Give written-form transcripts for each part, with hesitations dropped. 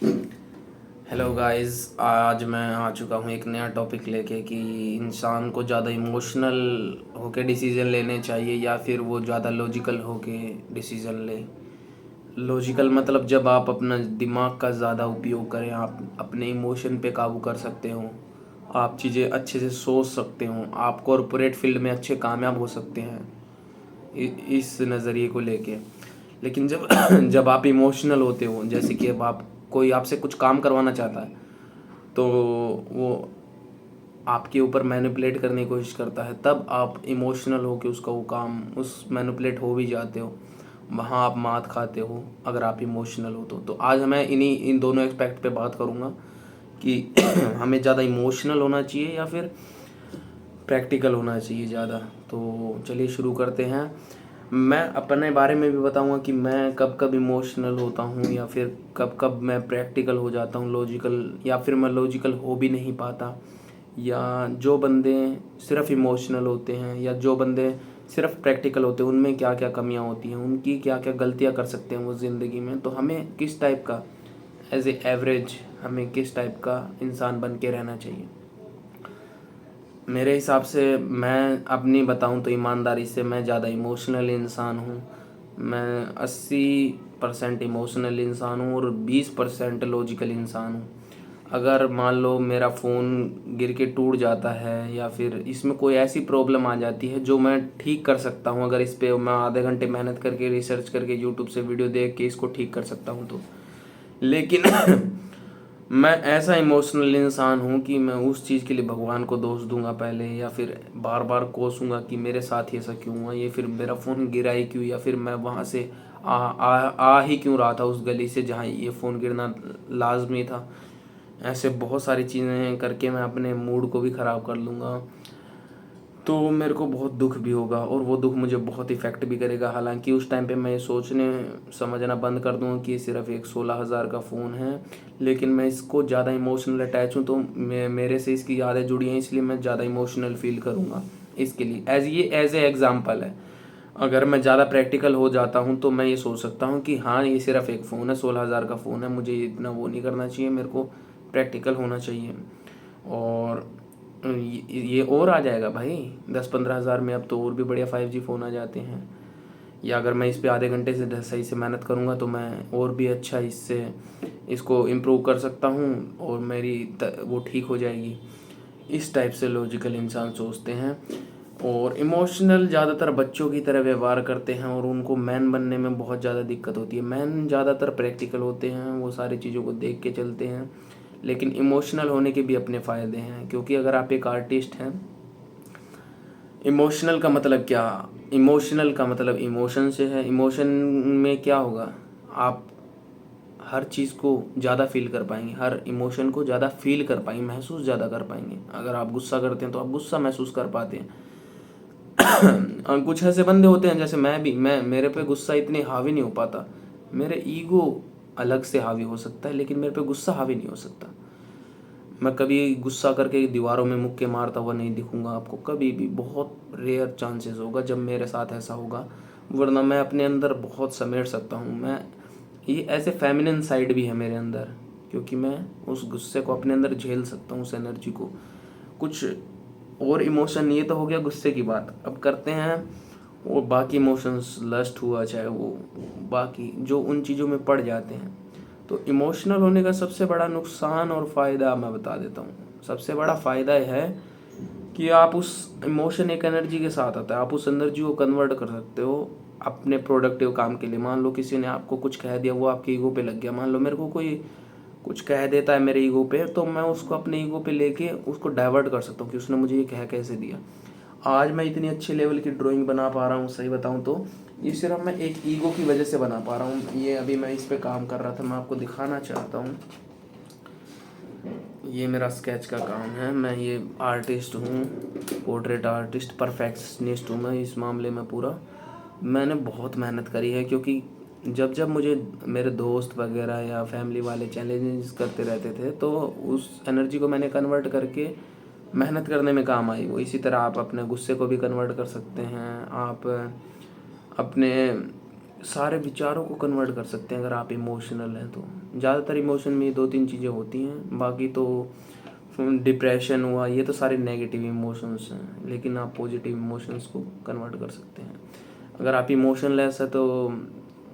Hello guys, आज मैं आ चुका हूँ एक नया टॉपिक लेके कि इंसान को ज़्यादा इमोशनल होके डिसीजन लेने चाहिए या फिर वो ज़्यादा लॉजिकल होके डिसीजन ले। लॉजिकल मतलब जब आप अपना दिमाग का ज़्यादा उपयोग करें, आप अपने इमोशन पे काबू कर सकते हो, आप चीज़ें अच्छे से सोच सकते हो, आप कॉरपोरेट फील्ड में अच्छे कामयाब हो सकते हैं इस नज़रिए को लेके। लेकिन जब जब आप इमोशनल होते हो, जैसे कि अब आप कोई आपसे कुछ काम करवाना चाहता है तो वो आपके ऊपर मैनिपुलेट करने की कोशिश करता है, तब आप इमोशनल हो कि उसका वो काम उस मैनिपुलेट हो भी जाते हो, वहाँ आप मात खाते हो अगर आप इमोशनल हो तो आज मैं इन दोनों एस्पेक्ट पे बात करूँगा कि हमें ज़्यादा इमोशनल होना चाहिए या फिर प्रैक्टिकल होना चाहिए ज़्यादा। तो चलिए शुरू करते हैं। मैं अपने बारे में भी बताऊंगा कि मैं कब कब इमोशनल होता हूँ या फिर कब कब मैं प्रैक्टिकल हो जाता हूँ, लॉजिकल, या फिर मैं लॉजिकल हो भी नहीं पाता, या जो बंदे सिर्फ इमोशनल होते हैं या जो बंदे सिर्फ प्रैक्टिकल होते हैं उनमें क्या क्या कमियाँ होती हैं, उनकी क्या क्या गलतियाँ कर सकते हैं वो ज़िंदगी में। तो हमें किस टाइप का एज ए एवरेज हमें किस टाइप का इंसान बन के रहना चाहिए। मेरे हिसाब से मैं अपनी बताऊं तो ईमानदारी से मैं ज़्यादा इमोशनल इंसान हूँ। मैं 80% इमोशनल इंसान हूँ और 20% लॉजिकल इंसान हूँ। अगर मान लो मेरा फ़ोन गिर के टूट जाता है या फिर इसमें कोई ऐसी प्रॉब्लम आ जाती है जो मैं ठीक कर सकता हूँ, अगर इस पे मैं आधे घंटे मेहनत करके रिसर्च करके यूट्यूब से वीडियो देख के इसको ठीक कर सकता हूँ तो, लेकिन मैं ऐसा इमोशनल इंसान हूँ कि मैं उस चीज़ के लिए भगवान को दोष दूंगा पहले, या फिर बार बार कोसूंगा कि मेरे साथ ही ऐसा क्यों हुआ, ये फिर मेरा फ़ोन गिरा ही क्यों, या फिर मैं वहाँ से आ ही क्यों रहा था उस गली से जहाँ ये फ़ोन गिरना लाजमी था। ऐसे बहुत सारी चीज़ें करके मैं अपने मूड को भी ख़राब कर लूँगा। तो मेरे को बहुत दुख भी होगा और वो दुख मुझे बहुत इफ़ेक्ट भी करेगा। हालांकि उस टाइम पे मैं ये सोचने समझना बंद कर दूंगा कि ये सिर्फ एक 16,000 का फ़ोन है, लेकिन मैं इसको ज़्यादा इमोशनल अटैच हूँ तो मेरे से इसकी यादें जुड़ी हैं, इसलिए मैं ज़्यादा इमोशनल फील करूँगा इसके लिए। एज ए एग्ज़ाम्पल है। अगर मैं ज़्यादा प्रैक्टिकल हो जाता हूँ तो मैं ये सोच सकता हूँ कि हाँ, ये सिर्फ एक फ़ोन है, 16,000 का फ़ोन है, मुझे इतना वो नहीं करना चाहिए, मेरे को प्रैक्टिकल होना चाहिए। और ये और आ जाएगा भाई, 10-15 हज़ार में अब तो और भी बढ़िया 5G फ़ोन आ जाते हैं। या अगर मैं इस पे आधे घंटे से सही से मेहनत करूँगा तो मैं और भी अच्छा इससे इसको इम्प्रूव कर सकता हूँ और मेरी वो ठीक हो जाएगी। इस टाइप से लॉजिकल इंसान सोचते हैं। और इमोशनल ज़्यादातर बच्चों की तरह व्यवहार करते हैं और उनको मैन बनने में बहुत ज़्यादा दिक्कत होती है। मैन ज़्यादातर प्रैक्टिकल होते हैं, वो सारी चीज़ों को देख के चलते हैं, लेकिन इमोशनल होने के भी अपने फ़ायदे हैं। क्योंकि अगर आप एक आर्टिस्ट हैं, इमोशनल का मतलब क्या, इमोशनल का मतलब इमोशन से है। इमोशन में क्या होगा, आप हर चीज़ को ज़्यादा फील कर पाएंगे, हर इमोशन को ज़्यादा फील कर पाएंगे, महसूस ज़्यादा कर पाएंगे। अगर आप गुस्सा करते हैं तो आप गुस्सा महसूस कर पाते हैं। कुछ ऐसे बंदे होते हैं जैसे मैं भी, मैं मेरे पे गुस्सा इतनी हावी नहीं हो पाता। मेरे ईगो अलग से हावी हो सकता है लेकिन मेरे पे गुस्सा हावी नहीं हो सकता। मैं कभी गुस्सा करके दीवारों में मुक्के मारता हुआ नहीं दिखूंगा आपको कभी भी, बहुत रेयर चांसेस होगा जब मेरे साथ ऐसा होगा, वरना मैं अपने अंदर बहुत समेट सकता हूँ। मैं ये ऐसे फेमिनिन साइड भी है मेरे अंदर, क्योंकि मैं उस गुस्से को अपने अंदर झेल सकता हूँ, उस एनर्जी को। कुछ और इमोशन, ये तो हो गया गुस्से की बात, अब करते हैं वो बाकी इमोशंस, लस्ट हुआ चाहे वो बाकी जो उन चीज़ों में पड़ जाते हैं। तो इमोशनल होने का सबसे बड़ा नुकसान और फ़ायदा मैं बता देता हूँ। सबसे बड़ा फ़ायदा यह है कि आप उस इमोशन एक एनर्जी के साथ आता है, आप उस एनर्जी को कन्वर्ट कर सकते हो अपने प्रोडक्टिव काम के लिए। मान लो किसी ने आपको कुछ कह दिया, वो आपके ईगो पे लग गया। मान लो मेरे को कोई कुछ कह देता है मेरे ईगो पे, तो मैं उसको अपने ईगो पे लेके उसको डाइवर्ट कर सकता हूँ कि उसने मुझे ये कह कैसे दिया। आज मैं इतनी अच्छे लेवल की ड्राइंग बना पा रहा हूँ, सही बताऊँ तो ये सिर्फ मैं एक ईगो की वजह से बना पा रहा हूँ। ये अभी मैं इस पे काम कर रहा था, मैं आपको दिखाना चाहता हूँ। ये मेरा स्केच का काम है, मैं ये आर्टिस्ट हूँ, पोर्ट्रेट आर्टिस्ट, परफेक्शनिस्ट हूँ मैं इस मामले में पूरा। मैंने बहुत मेहनत करी है, क्योंकि जब जब मुझे मेरे दोस्त वगैरह या फैमिली वाले चैलेंजेस करते रहते थे तो उस एनर्जी को मैंने कन्वर्ट करके मेहनत करने में काम आई वो। इसी तरह आप अपने गुस्से को भी कन्वर्ट कर सकते हैं, आप अपने सारे विचारों को कन्वर्ट कर सकते हैं अगर आप इमोशनल हैं तो। ज़्यादातर इमोशन में 2-3 चीज़ें होती हैं, बाकी तो डिप्रेशन हुआ, ये तो सारे नेगेटिव इमोशंस हैं, लेकिन आप पॉजिटिव इमोशंस को कन्वर्ट कर सकते हैं अगर आप इमोशनलेस है तो।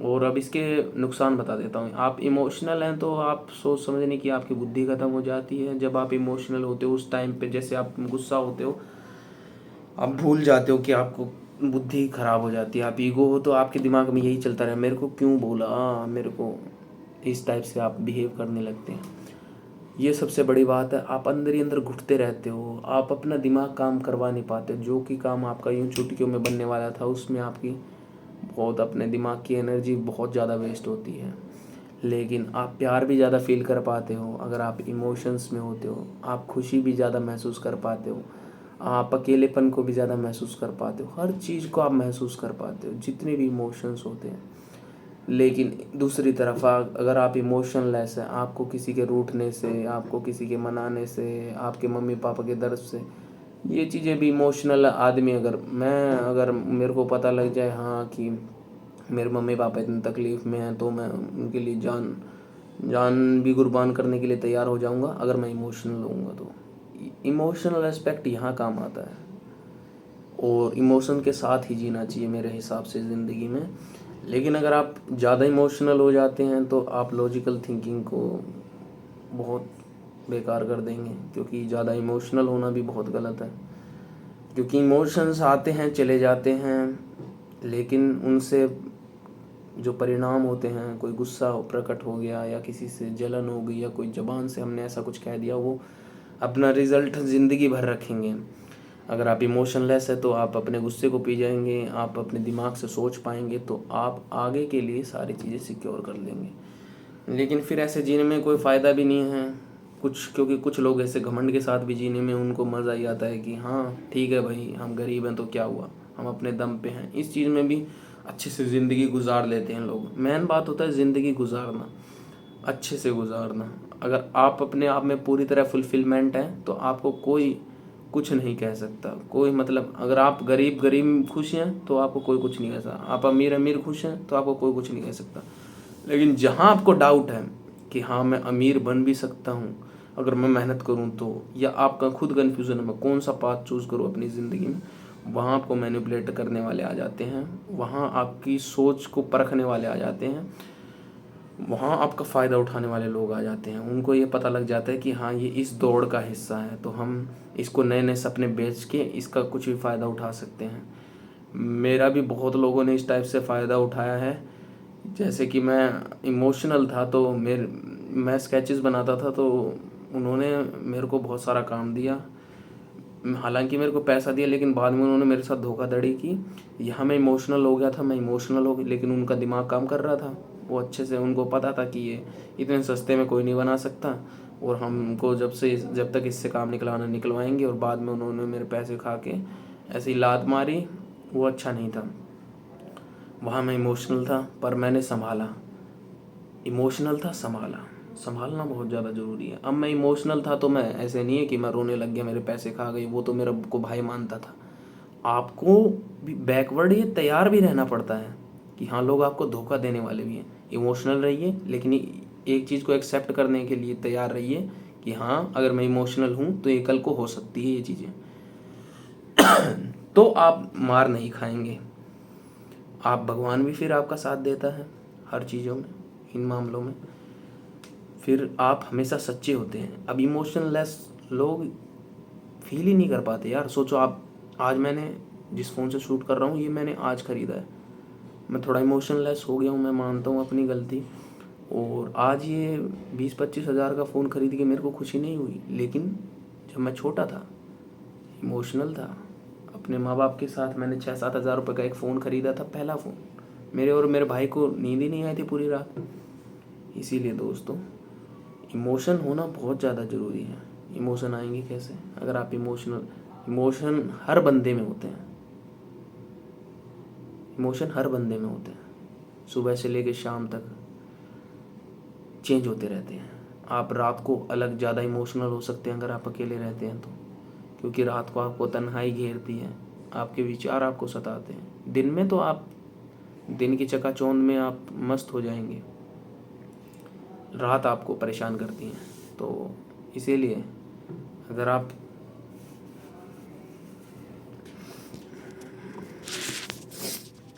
और अब इसके नुकसान बता देता हूँ। आप इमोशनल हैं तो आप सोच समझने की आपकी बुद्धि ख़त्म हो जाती है। जब आप इमोशनल होते हो उस टाइम पे, जैसे आप गुस्सा होते हो, आप भूल जाते हो कि आपको बुद्धि खराब हो जाती है। आप ईगो हो तो आपके दिमाग में यही चलता रहे, मेरे को क्यों बोला, मेरे को, इस टाइप से आप बिहेव करने लगते हैं। ये सबसे बड़ी बात है, आप अंदर ही अंदर घुटते रहते हो, आप अपना दिमाग काम करवा नहीं पाते। जो कि काम आपका यूं चुटकियों में बनने वाला था, उसमें आपकी बहुत, अपने दिमाग की एनर्जी बहुत ज़्यादा वेस्ट होती है। लेकिन आप प्यार भी ज़्यादा फील कर पाते हो अगर आप इमोशंस में होते हो। आप खुशी भी ज़्यादा महसूस कर पाते हो, आप अकेलेपन को भी ज़्यादा महसूस कर पाते हो, हर चीज़ को आप महसूस कर पाते हो, जितने भी इमोशंस होते हैं। लेकिन दूसरी तरफ अगर आप इमोशनलेस हैं, आपको किसी के रूठने से, आपको किसी के मनाने से, आपके मम्मी पापा के दर्द से, ये चीज़ें भी इमोशनल आदमी, अगर मेरे को पता लग जाए हाँ कि मेरे मम्मी पापा इतनी तकलीफ़ में हैं, तो मैं उनके लिए जान जान भी कुर्बान करने के लिए तैयार हो जाऊंगा अगर मैं इमोशनल होऊंगा तो। इमोशनल एस्पेक्ट यहाँ काम आता है, और इमोशन के साथ ही जीना चाहिए मेरे हिसाब से ज़िंदगी में। लेकिन अगर आप ज़्यादा इमोशनल हो जाते हैं तो आप लॉजिकल थिंकिंग को बहुत बेकार कर देंगे, क्योंकि ज़्यादा इमोशनल होना भी बहुत गलत है। क्योंकि इमोशंस आते हैं चले जाते हैं, लेकिन उनसे जो परिणाम होते हैं, कोई गुस्सा प्रकट हो गया या किसी से जलन हो गई या कोई ज़बान से हमने ऐसा कुछ कह दिया, वो अपना रिज़ल्ट ज़िंदगी भर रखेंगे। अगर आप इमोशनलेस है तो आप अपने गुस्से को पी जाएंगे, आप अपने दिमाग से सोच पाएंगे, तो आप आगे के लिए सारी चीज़ें सिक्योर कर लेंगे। लेकिन फिर ऐसे जीने में कोई फ़ायदा भी नहीं है कुछ, क्योंकि कुछ लोग ऐसे घमंड के साथ भी जीने में उनको मज़ा ही आता है कि हाँ ठीक है भाई, हम गरीब हैं तो क्या हुआ, हम अपने दम पे हैं। इस चीज़ में भी अच्छे से ज़िंदगी गुजार लेते हैं लोग। मेन बात होता है ज़िंदगी गुजारना, अच्छे से गुजारना। अगर आप अपने आप में पूरी तरह फुलफिलमेंट है तो आपको कोई कुछ नहीं कह सकता। कोई मतलब, अगर आप गरीब गरीब खुश हैं तो आपको कोई कुछ नहीं कह सकता, आप अमीर अमीर खुश हैं तो आपको कोई कुछ नहीं कह सकता। लेकिन जहाँ आपको डाउट है कि हाँ मैं अमीर बन भी सकता हूँ अगर मैं मेहनत करूँ तो, या आपका खुद कन्फ्यूज़न है मैं कौन सा पाथ चूज़ करूँ अपनी ज़िंदगी में, वहाँ आपको मैनिपुलेट करने वाले आ जाते हैं, वहाँ आपकी सोच को परखने वाले आ जाते हैं, वहाँ आपका फ़ायदा उठाने वाले लोग आ जाते हैं। उनको ये पता लग जाता है कि हाँ ये इस दौड़ का हिस्सा है, तो हम इसको नए नए सपने बेच के इसका कुछ भी फ़ायदा उठा सकते हैं। मेरा भी बहुत लोगों ने इस टाइप से फ़ायदा उठाया है। जैसे कि मैं इमोशनल था तो मैं स्केचेस बनाता था, तो उन्होंने मेरे को बहुत सारा काम दिया, हालांकि मेरे को पैसा दिया, लेकिन बाद में उन्होंने मेरे साथ धोखाधड़ी की। यहाँ मैं इमोशनल हो गया था, मैं इमोशनल हो गया, लेकिन उनका दिमाग काम कर रहा था। वो अच्छे से, उनको पता था कि ये इतने सस्ते में कोई नहीं बना सकता, और हमको जब तक इससे काम निकलवाना निकलवाएंगे। और बाद में उन्होंने मेरे पैसे खा के ऐसी लात मारी, वो अच्छा नहीं था। वहाँ मैं इमोशनल था पर मैंने संभाला, इमोशनल था संभाला, संभालना बहुत ज़्यादा ज़रूरी है। अब मैं इमोशनल था तो मैं, ऐसे नहीं है कि मैं रोने लग गया मेरे पैसे खा गए, वो तो मेरा को भाई मानता था। आपको भी बैकवर्ड ये तैयार भी रहना पड़ता है कि हाँ लोग आपको धोखा देने वाले भी हैं। इमोशनल रहिए, लेकिन एक चीज़ को एक्सेप्ट करने के लिए तैयार रहिए कि हाँ अगर मैं इमोशनल हूँ तो ये कल को हो सकती है ये चीज़ें। तो आप मार नहीं खाएंगे। आप, भगवान भी फिर आपका साथ देता है हर चीज़ों में, इन मामलों में। फिर आप हमेशा सच्चे होते हैं। अब इमोशनलेस लोग फील ही नहीं कर पाते यार। सोचो आप, आज मैंने जिस फ़ोन से शूट कर रहा हूँ ये मैंने आज ख़रीदा है, मैं थोड़ा इमोशनलेस हो गया हूँ, मैं मानता हूँ अपनी गलती। और आज ये 20-25 हज़ार का फ़ोन खरीद के मेरे को खुशी नहीं हुई, लेकिन जब मैं छोटा था, इमोशनल था, अपने माँ बाप के साथ मैंने 6-7 हज़ार रुपये का एक फ़ोन ख़रीदा था, पहला फ़ोन। मेरे और मेरे भाई को नींद ही नहीं आई थी पूरी रात। इसीलिए दोस्तों, इमोशन होना बहुत ज़्यादा ज़रूरी है। इमोशन आएंगे कैसे अगर आप इमोशन हर बंदे में होते हैं, इमोशन हर बंदे में होते हैं, सुबह से लेकर शाम तक चेंज होते रहते हैं। आप रात को अलग ज़्यादा इमोशनल हो सकते हैं अगर आप अकेले रहते हैं तो, क्योंकि रात को आपको तन्हाई घेरती है, आपके विचार आपको सताते हैं। दिन में तो आप दिन की चकाचौंध में आप मस्त हो जाएंगे, रात आपको परेशान करती है। तो इसीलिए अगर आप